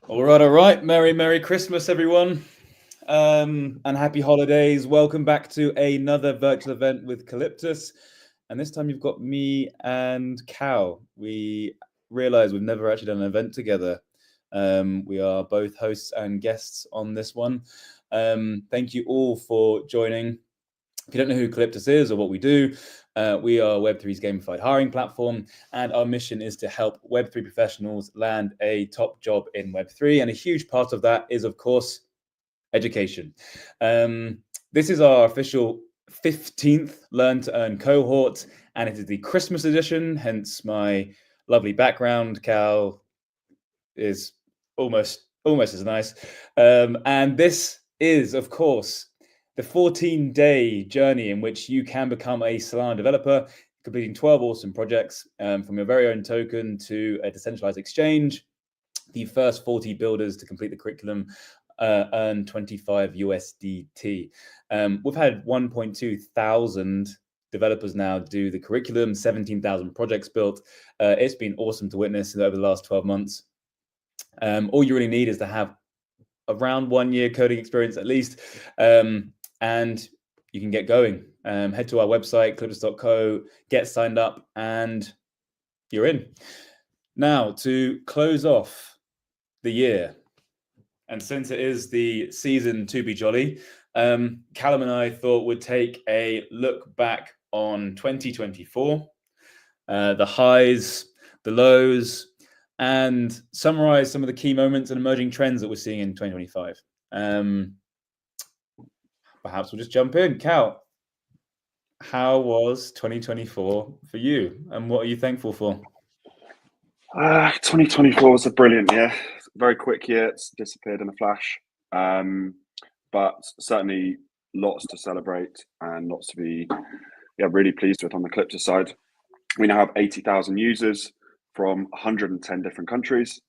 All right. Merry Christmas, everyone. And happy holidays. Welcome back to another virtual event with Calyptus. And this time you've got me and Cal. We realize we've never actually done an event together. We are both hosts and guests on this one. Thank you all for joining. If you don't know who Calyptus is or what we do, we are Web3's gamified hiring platform, and our mission is to help Web3 professionals land a top job in Web3. And a huge part of that is, of course, education. This is our official 15th Learn-to-Earn cohort, and it is the Christmas edition, hence my lovely background. Cal is almost as nice. And this is, of course, the 14-day journey in which you can become a Solana developer, completing 12 awesome projects, from your very own token to a decentralized exchange. The first 40 builders to complete the curriculum earn 25 USDT. We've had 1.2 thousand developers now do the curriculum, 17,000 projects built. It's been awesome to witness over the last 12 months. All you really need is to have around 1 year coding experience at least, and you can get going. Head to our website, calyptus.co, get signed up, and you're in. Now, to close off the year, and since it is the season to be jolly, Callum and I thought we'd take a look back on 2024, the highs, the lows, and summarize some of the key moments and emerging trends that we're seeing in 2025. Perhaps we'll just jump in. Cal, how was 2024 for you, and what are you thankful for? 2024 was a brilliant year. Very quick year. It's disappeared in a flash. But certainly lots to celebrate and lots to be really pleased with on the Calyptus side. We now have 80,000 users from 110 different countries.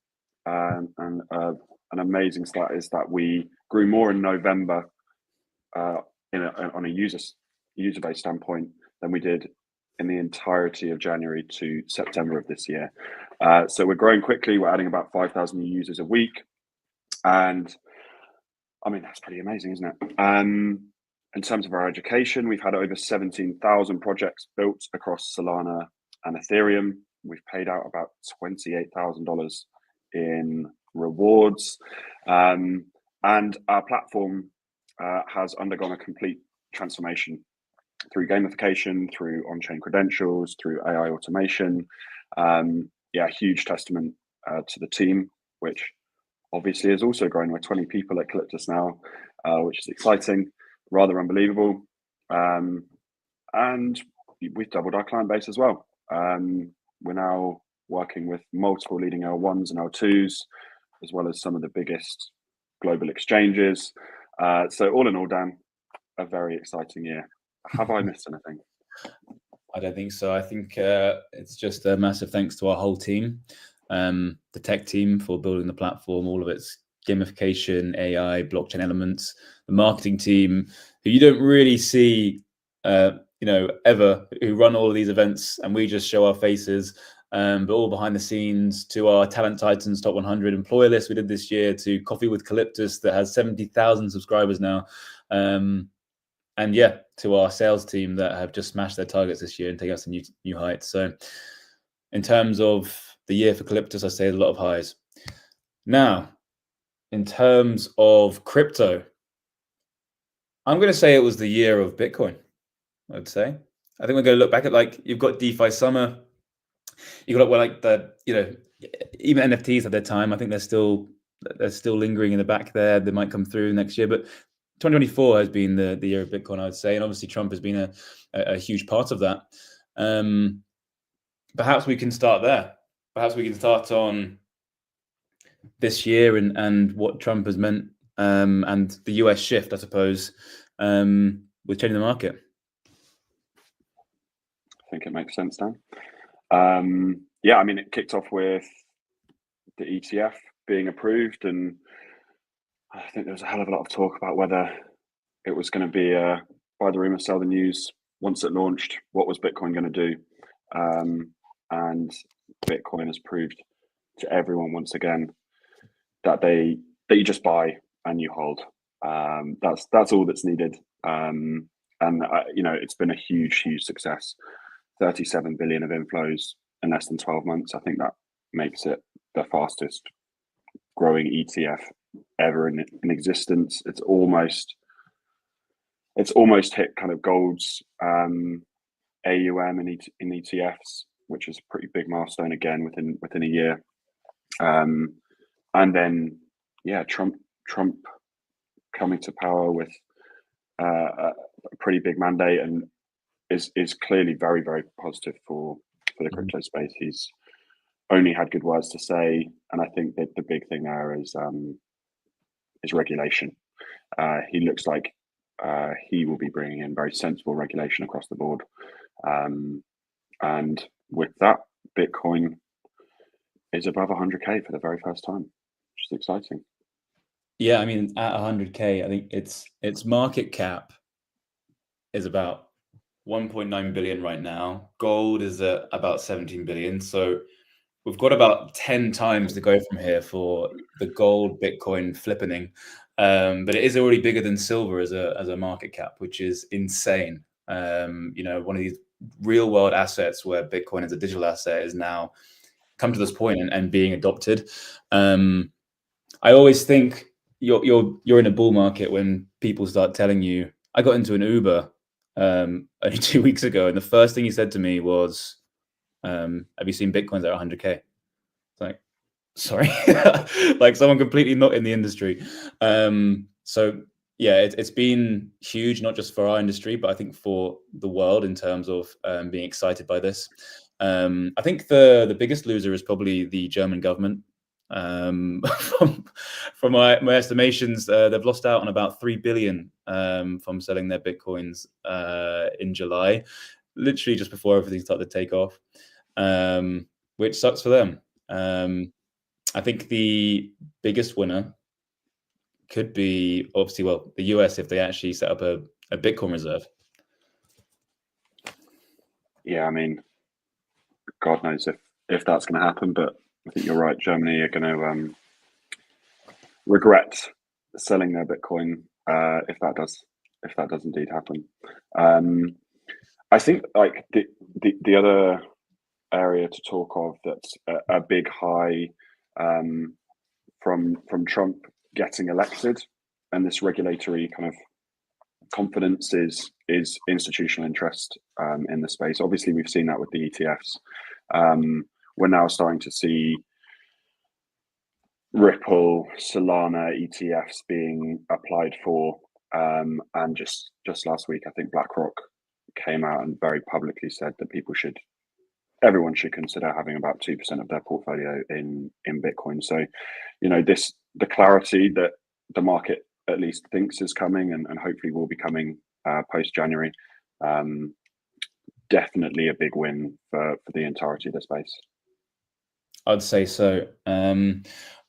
And an amazing stat is that we grew more in November on a user-based standpoint than we did in the entirety of January to September of this year. So we're growing quickly. We're adding about 5,000 new users a week. And I mean, that's pretty amazing, isn't it? In terms of our education, we've had over 17,000 projects built across Solana and Ethereum. We've paid out about $28,000 in rewards. And our platform has undergone a complete transformation through gamification, through on-chain credentials, through AI automation. Huge testament to the team, which obviously has also grown. We're 20 people at Calyptus now, which is exciting, rather unbelievable. And we've doubled our client base as well. We're now working with multiple leading L1s and L2s, as well as some of the biggest global exchanges. So all in all, Dan, a very exciting year. Have I missed anything? I don't think so. I think it's just a massive thanks to our whole team, the tech team for building the platform, all of its gamification, AI, blockchain elements, the marketing team, who you don't really see, ever, who run all of these events, and we just show our faces, but all behind the scenes, to our Talent Titans Top 100 employer list we did this year, to Coffee with Calyptus that has 70,000 subscribers now. And to our sales team that have just smashed their targets this year and taken us to new heights. So in terms of the year for Calyptus, I say a lot of highs. Now, in terms of crypto, I'm going to say it was the year of Bitcoin, I'd say. I think we're going to look back at, you've got DeFi summer. You've got even NFTs at their time. I think they're still lingering in the back there. They might come through next year, but 2024 has been the year of Bitcoin, I would say, and obviously Trump has been a huge part of that. Perhaps we can start there. Perhaps we can start on this year and what Trump has meant, and the US shift, I suppose, with changing the market. I think it makes sense, Dan. I mean, it kicked off with the ETF being approved, and I think there was a hell of a lot of talk about whether it was going to be buy the rumor, sell the news. Once it launched, what was Bitcoin going to do? And Bitcoin has proved to everyone once again that you just buy and you hold. That's all that's needed. It's been a huge success. 37 billion of inflows in less than 12 months. I think that makes it the fastest growing ETF ever in existence. It's almost hit kind of gold's AUM in ETFs, which is a pretty big milestone again within a year. And then Trump coming to power with a pretty big mandate and is clearly very, very positive for the crypto space. He's only had good words to say, and I think that the big thing there is regulation. He looks like he will be bringing in very sensible regulation across the board, and with that, Bitcoin is above 100K for the very first time, which is exciting. Yeah, I mean, at 100K, I think its market cap is about 1.9 billion right now. Gold is at about 17 billion. So we've got about 10 times to go from here for the gold Bitcoin flippening. But it is already bigger than silver as a market cap, which is insane. One of these real world assets where Bitcoin as a digital asset is now come to this point and being adopted. I always think you're in a bull market when people start telling you, I got into an Uber only 2 weeks ago, and the first thing he said to me was, have you seen Bitcoins at 100K? It's like, sorry, like someone completely not in the industry. So yeah, it's been huge, not just for our industry, but I think for the world in terms of being excited by this. I think the biggest loser is probably the German government. From my estimations, they've lost out on about 3 billion from selling their Bitcoins in July, literally just before everything started to take off, which sucks for them. I think the biggest winner could be obviously, the US, if they actually set up a Bitcoin reserve. Yeah, I mean, God knows if that's going to happen, but I think you're right. Germany are going to regret selling their Bitcoin if that does indeed happen. I think like the other area to talk of that's a big high from Trump getting elected, and this regulatory kind of confidence is institutional interest in the space. Obviously, we've seen that with the ETFs. We're now starting to see Ripple, Solana ETFs being applied for, and just last week, I think BlackRock came out and very publicly said that everyone should consider having about 2% of their portfolio in Bitcoin. So, the clarity that the market at least thinks is coming and hopefully will be coming post January, definitely a big win for the entirety of the space. I'd say so.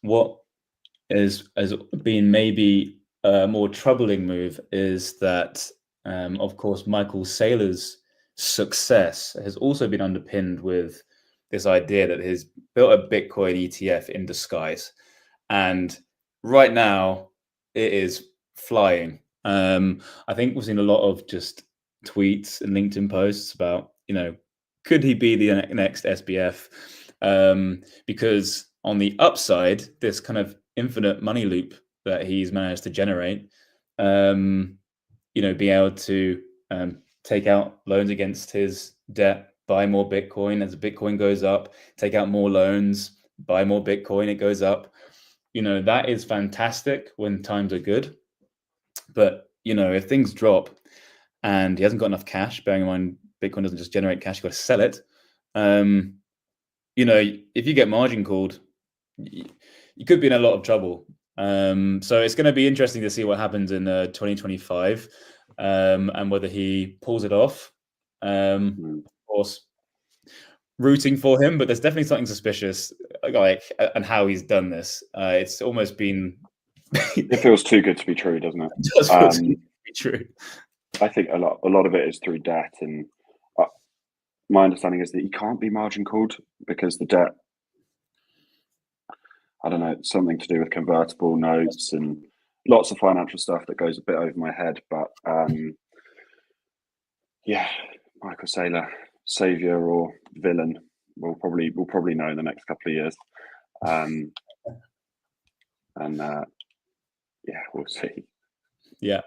What has been maybe a more troubling move is that, of course, Michael Saylor's success has also been underpinned with this idea that he's built a Bitcoin ETF in disguise. And right now it is flying. I think we've seen a lot of just tweets and LinkedIn posts about, could he be the next SBF? Because on the upside, this kind of infinite money loop that he's managed to generate, being able to take out loans against his debt, buy more Bitcoin as Bitcoin goes up, take out more loans, buy more Bitcoin, it goes up. That is fantastic when times are good. But, if things drop and he hasn't got enough cash, bearing in mind Bitcoin doesn't just generate cash, you've got to sell it. If you get margin called, you could be in a lot of trouble. So it's going to be interesting to see what happens in 2025 and whether he pulls it off. Of course, rooting for him, but there's definitely something suspicious, and how he's done this. It's almost been. It feels too good to be true, doesn't it? It does feel too good to be true. I think a lot of it is through debt, and my understanding is that he can't be margin called because the debt. I don't know, something to do with convertible notes and lots of financial stuff that goes a bit over my head. But yeah, Michael Saylor, savior or villain, we'll probably know in the next couple of years. And yeah, we'll see. Yeah.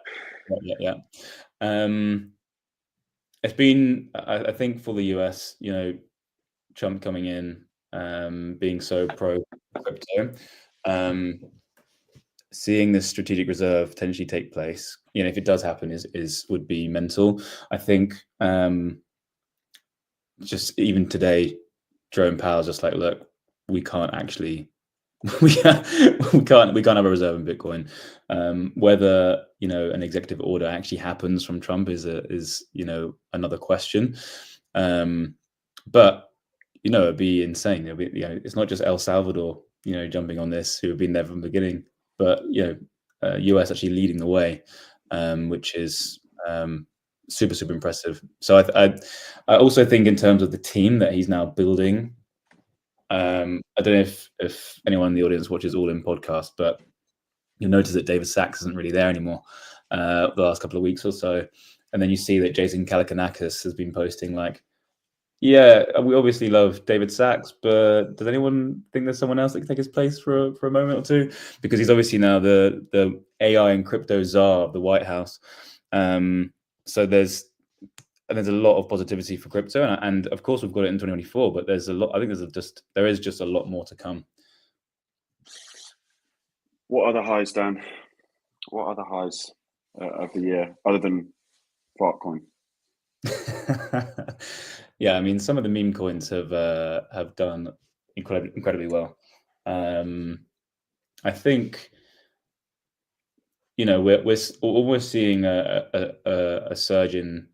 It's been, I think, for the US, Trump coming in, being so pro crypto, seeing this strategic reserve potentially take place, if it does happen, would be mental. I think just even today, Jerome Powell's just like, look, we can't actually. we can't have a reserve in Bitcoin. Whether an executive order actually happens from Trump is another question. But it'd be insane. It'll be, it's not just El Salvador jumping on this, who have been there from the beginning, but US actually leading the way, which is super impressive. So I also think in terms of the team that he's now building. I don't know if anyone in the audience watches All In podcast, but you'll notice that David Sachs isn't really there anymore the last couple of weeks or so. And then you see that Jason Calacanakis has been posting like, yeah, we obviously love David Sachs, but does anyone think there's someone else that can take his place for a moment or two? Because he's obviously now the AI and crypto czar of the White House. So there's a lot of positivity for crypto, and of course we've got it in 2024. But there's a lot. I think there is just a lot more to come. What are the highs, Dan? What are the highs of the year other than Fartcoin? Yeah, I mean, some of the meme coins have done incredibly well. I think we're almost seeing a surge in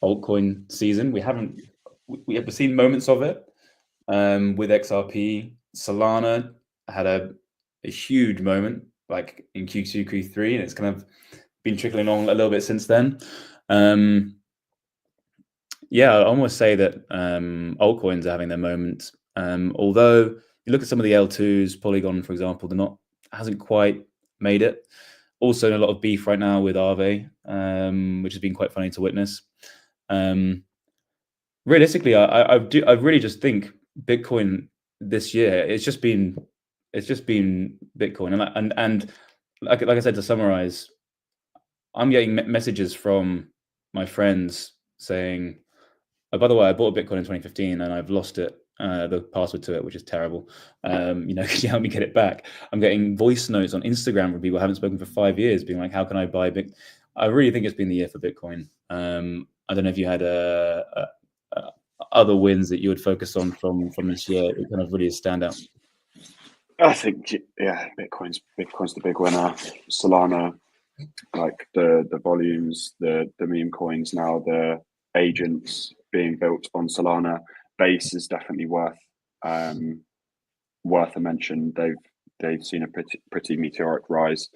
altcoin season. We have seen moments of it with XRP. Solana had a huge moment like in Q2, Q3, and it's kind of been trickling along a little bit since then. Yeah, I almost say that altcoins are having their moment. Although you look at some of the L2s, Polygon, for example, hasn't quite made it. Also, a lot of beef right now with Aave, which has been quite funny to witness. Realistically, I really just think Bitcoin this year, it's just been Bitcoin, and like I said, to summarize, I'm getting messages from my friends saying, oh, by the way, I bought a Bitcoin in 2015 and I've lost it, the password to it, which is terrible. Could you help me get it back? I'm getting voice notes on Instagram from people I haven't spoken for 5 years, being like, how can I buy Bitcoin? I really think it's been the year for Bitcoin. I don't know if you had other wins that you would focus on from this year. It kind of really is standout. I think, yeah, Bitcoin's the big winner. Solana, like the volumes, the meme coins now, the agents being built on Solana base is definitely worth a mention. They've seen a pretty meteoric rise.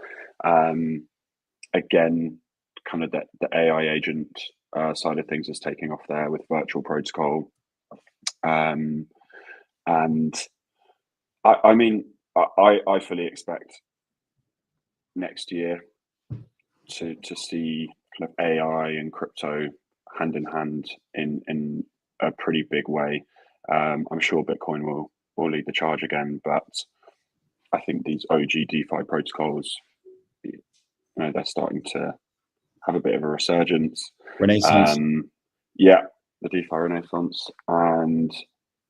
Again, kind of the AI agent side of things is taking off there with virtual protocol. And I mean, I fully expect next year to see kind of AI and crypto hand in hand in a pretty big way. I'm sure Bitcoin will lead the charge again, but I think these OG DeFi protocols, they're starting to have a bit of a resurgence. Renaissance. Yeah, the DeFi renaissance, and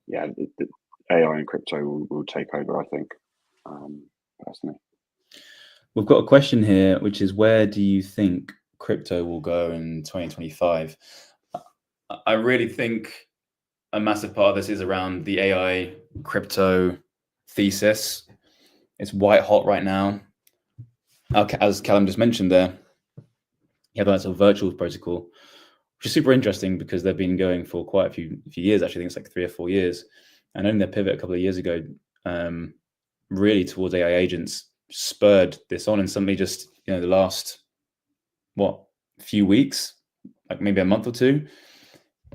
yeah, the AI and crypto will take over, I think, personally. We've got a question here, which is, where do you think crypto will go in 2025? I really think a massive part of this is around the AI crypto thesis. It's white hot right now. As Callum just mentioned there, you have that sort of virtual protocol, which is super interesting because they've been going for quite a few years. Actually, I think it's like 3 or 4 years. And only their pivot a couple of years ago, really towards AI agents, spurred this on, and suddenly just the last few weeks, like maybe a month or two,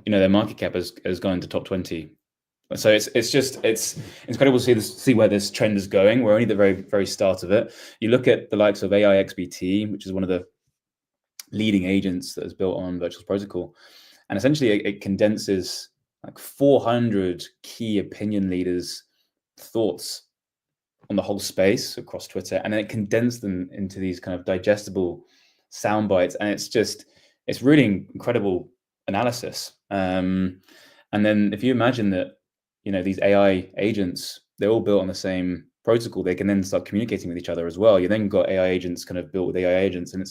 their market cap has gone into top 20 So it's incredible to see where this trend is going. We're only at the very, very start of it. You look at the likes of AI XBT, which is one of the leading agents that is built on Virtual Protocol, and essentially it condenses like 400 key opinion leaders' thoughts on the whole space across Twitter, and then it condensed them into these kind of digestible sound bites, and it's really incredible analysis. And then if you imagine that, these AI agents, they're all built on the same protocol, they can then start communicating with each other as well. You then got AI agents kind of built with AI agents, and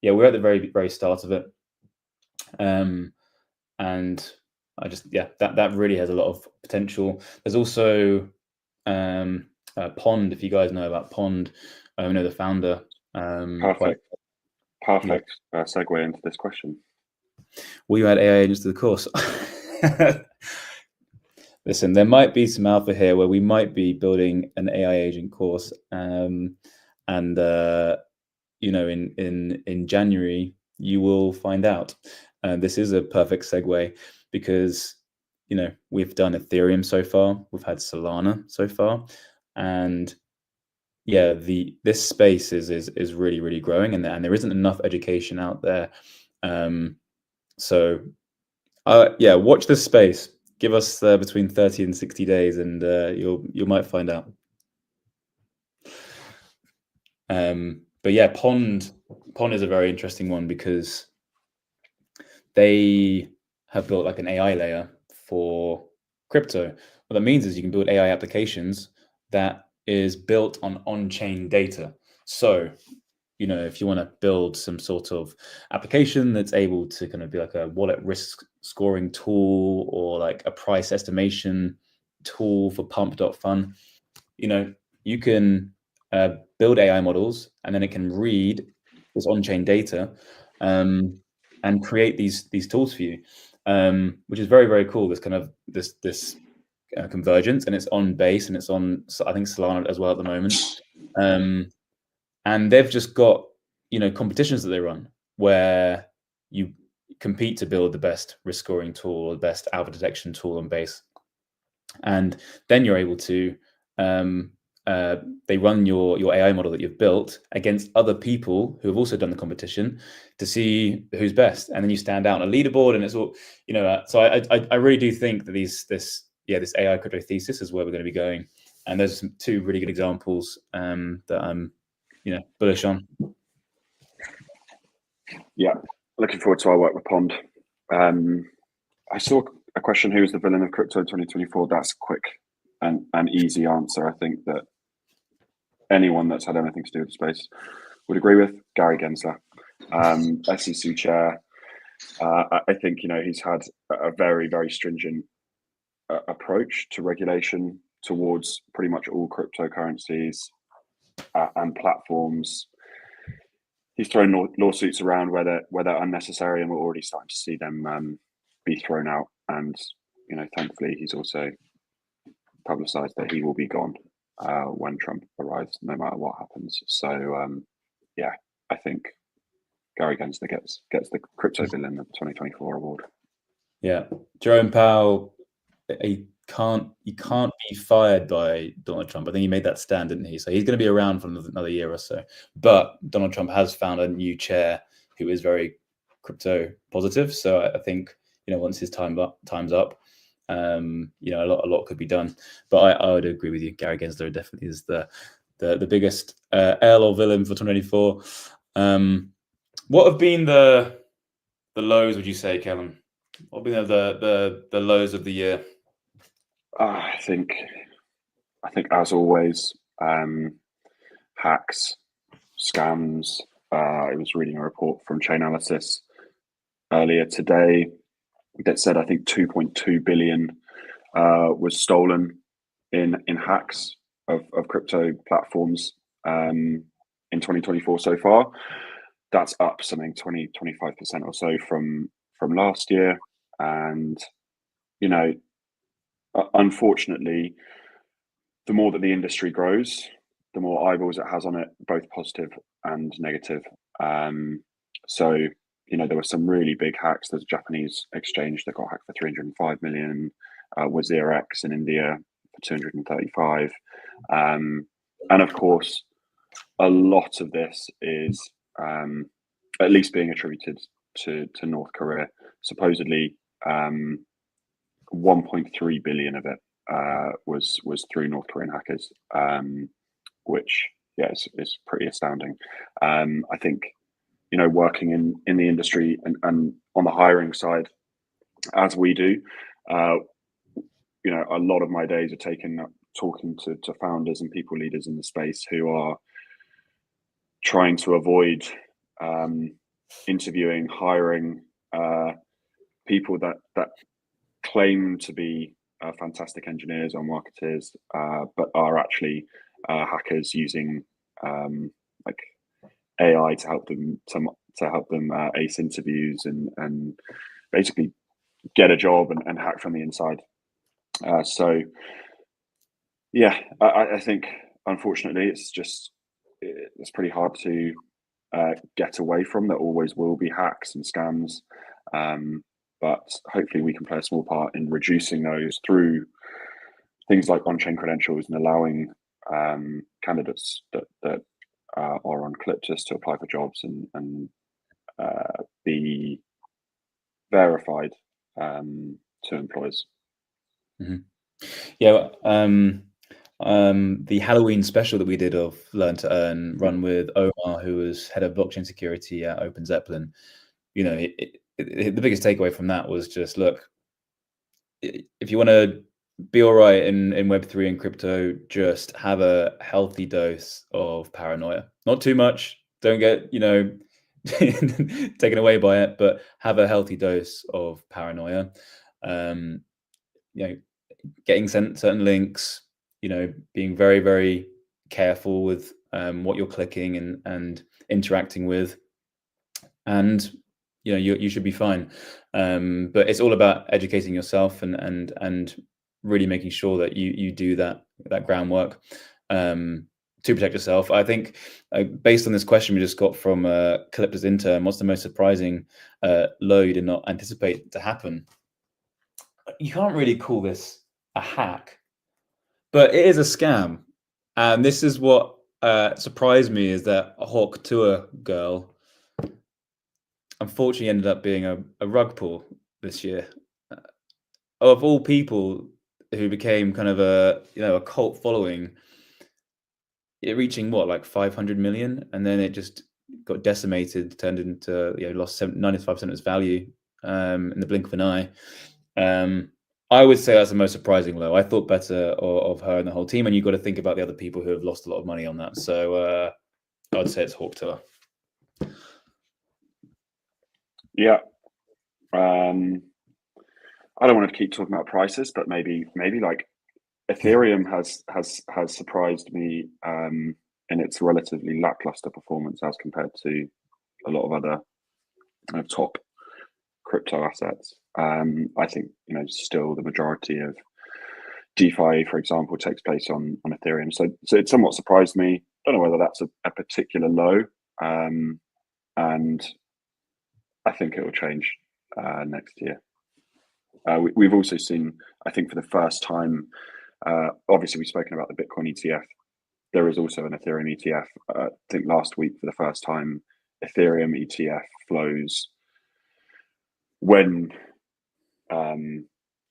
we're at the very, very start of it. And that really has a lot of potential. There's also Pond, if you guys know about Pond. I know the founder. Perfect segue into this question. Will you add AI agents to the course? Listen, there might be some alpha here where we might be building an AI agent course, in January you will find out. This is a perfect segue because we've done Ethereum so far, we've had Solana so far, and this space is really, really growing, and there isn't enough education out there. So watch this space. Give us between 30 and 60 days, and you might find out. But yeah, Pond is a very interesting one because they have built like an AI layer for crypto. What that means is you can build AI applications that is built on on-chain data. So, if you want to build some sort of application that's able to kind of be like a wallet risk scoring tool or like a price estimation tool for pump.fun, you can build AI models, and then it can read this on-chain data and create these tools for you, which is very, very cool. This kind of this convergence, and it's on Base, and it's on, I think, Solana as well at the moment. And they've just got competitions that they run where you compete to build the best risk scoring tool or the best alpha detection tool on Base, and then you're able to they run your AI model that you've built against other people who have also done the competition to see who's best, and then you stand out on a leaderboard, and it's all so I really do think that this AI crypto thesis is where we're going to be going, and there's some two really good examples that I'm bullish on. Yeah, looking forward to our work with Pond. I saw a question: who is the villain of crypto 2024? That's a quick and an easy answer. I think that anyone that's had anything to do with the space would agree with. Gary Gensler, SEC chair. I think he's had a very, very stringent approach to regulation towards pretty much all cryptocurrencies and platforms. He's thrown lawsuits around where they're unnecessary, and we're already starting to see them be thrown out. And thankfully, he's also publicized that he will be gone when Trump arrives, no matter what happens. So I think Gary Gensler gets the crypto villain of 2024 award. Yeah, Jerome Powell, he can't be fired by Donald Trump. I think he made that stand, didn't he? So he's going to be around for another year or so. But Donald Trump has found a new chair who is very crypto positive. So I think once his time's up, a lot could be done. But I would agree with you. Gary Gensler definitely is the biggest L or villain for 2024. What have been the lows, would you say, Callum? What have been the lows of the year? I think as always, hacks, scams. I was reading a report from Chainalysis earlier today that said I think 2.2 billion was stolen in hacks of crypto platforms in 2024 so far. That's up something 20-25% or so from last year, and unfortunately, the more that the industry grows, the more eyeballs it has on it, both positive and negative. So there were some really big hacks. There's a Japanese exchange that got hacked for 305 million. was 0x in India for 235. And of course, a lot of this is at least being attributed to North Korea. Supposedly, 1.3 billion of it was through North Korean hackers, which is pretty astounding. I think, working in the industry and on the hiring side, as we do, a lot of my days are taken up talking to founders and people leaders in the space who are trying to avoid interviewing, hiring people that claim to be fantastic engineers or marketers, but are actually hackers using like AI to help them ace interviews and basically get a job and hack from the inside. So yeah, I think unfortunately it's pretty hard to get away from. There always will be hacks and scams, but hopefully we can play a small part in reducing those through things like on-chain credentials and allowing candidates that are on Calyptus to apply for jobs and be verified to employers. Mm-hmm. Yeah, the Halloween special that we did of Learn to Earn, run with Omar, who was head of blockchain security at Open Zeppelin. The biggest takeaway from that was just, look, if you want to be all right in Web3 and crypto, just have a healthy dose of paranoia. Not too much. Don't get, taken away by it, but have a healthy dose of paranoia. Getting sent certain links, being very, very careful with what you're clicking and interacting with, and you should be fine. But it's all about educating yourself and really making sure that you do that groundwork to protect yourself. I think based on this question we just got from Calyptus intern, what's the most surprising low you did not anticipate to happen? You can't really call this a hack, but it is a scam. And this is what surprised me, is that a Hawk Tour girl unfortunately ended up being a rug pull this year. Of all people, who became kind of a cult following, it reaching like 500 million, and then it just got decimated, turned into lost 95% of its value in the blink of an eye. I would say that's the most surprising low. I thought better of her and the whole team, and you've got to think about the other people who have lost a lot of money on that. So I would say it's Hawk Tour. Yeah. I don't want to keep talking about prices, but maybe like Ethereum has surprised me in its relatively lackluster performance as compared to a lot of other top crypto assets. I think still the majority of DeFi, for example, takes place on Ethereum. So it somewhat surprised me. I don't know whether that's a particular low, and I think it will change next year. We've also seen, I think, for the first time, obviously we've spoken about the Bitcoin ETF. There is also an Ethereum ETF. I think last week, for the first time, Ethereum ETF flows, when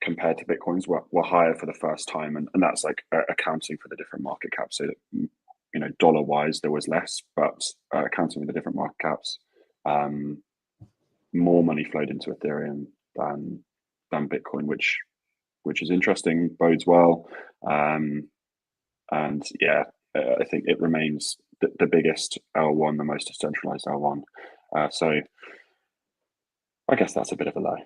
compared to Bitcoins, were higher for the first time, and that's like accounting for the different market caps. So that, dollar wise there was less, but accounting for the different market caps, more money flowed into Ethereum than Bitcoin, which is interesting, bodes well, and yeah, I think it remains the biggest L1, the most decentralized L1. So I guess that's a bit of a lie.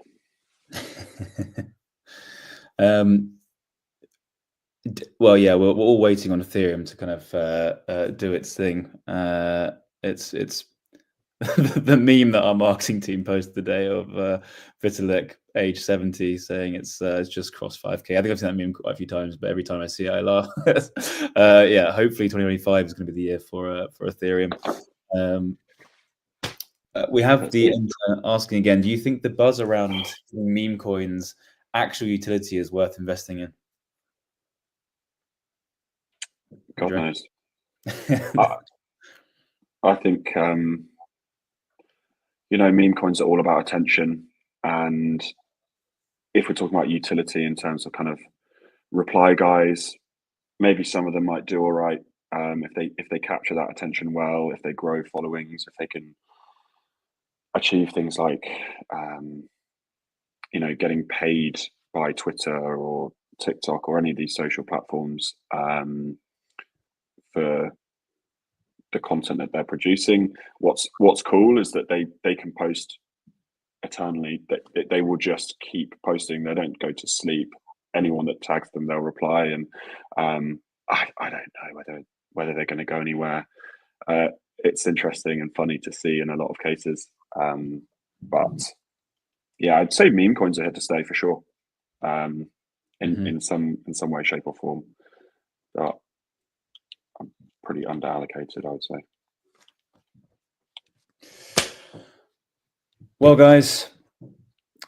Well, yeah, we're all waiting on Ethereum to kind of do its thing. It's the meme that our marketing team posted today of Vitalik, age 70, saying it's just crossed 5K. I think I've seen that meme quite a few times, but every time I see it, I laugh. Yeah, hopefully 2025 is going to be the year for Ethereum. We have the intern asking again, do you think the buzz around meme coins actual utility is worth investing in? God knows. I think, meme coins are all about attention. And if we're talking about utility in terms of kind of reply guys, maybe some of them might do all right if they capture that attention well, if they grow followings, if they can achieve things like getting paid by Twitter or TikTok or any of these social platforms for the content that they're producing. What's cool is that they can post eternally. They will just keep posting. They don't go to sleep. Anyone that tags them, they'll reply. And I don't know whether they're going to go anywhere. It's interesting and funny to see in a lot of cases. But yeah, I'd say meme coins are here to stay for sure. In some way, shape, or form. But I'm pretty underallocated, I would say. Well, guys,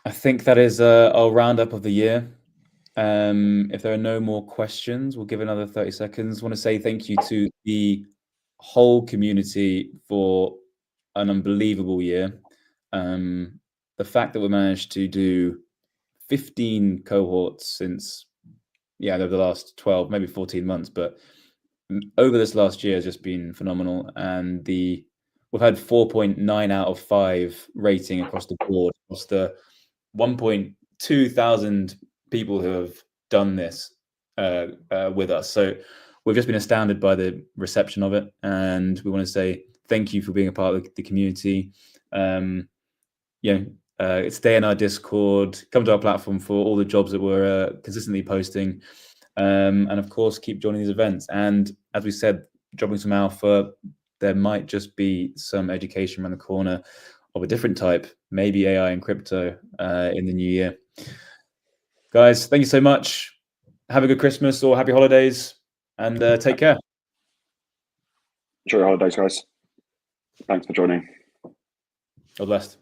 I think that is our roundup of the year. If there are no more questions, we'll give another 30 seconds. I want to say thank you to the whole community for an unbelievable year. The fact that we managed to do 15 cohorts since, over the last 12, maybe 14 months, but over this last year has just been phenomenal. And we've had 4.9 out of 5 rating across the board, across the 1.2 thousand people who have done this with us. So we've just been astounded by the reception of it, and we want to say thank you for being a part of the community. Stay in our Discord, come to our platform for all the jobs that we're consistently posting, and of course keep joining these events. And as we said, dropping some alpha, there might just be some education around the corner of a different type, maybe AI and crypto in the new year. Guys, thank you so much. Have a good Christmas or happy holidays, and take care. Enjoy your holidays, guys. Thanks for joining. All the best.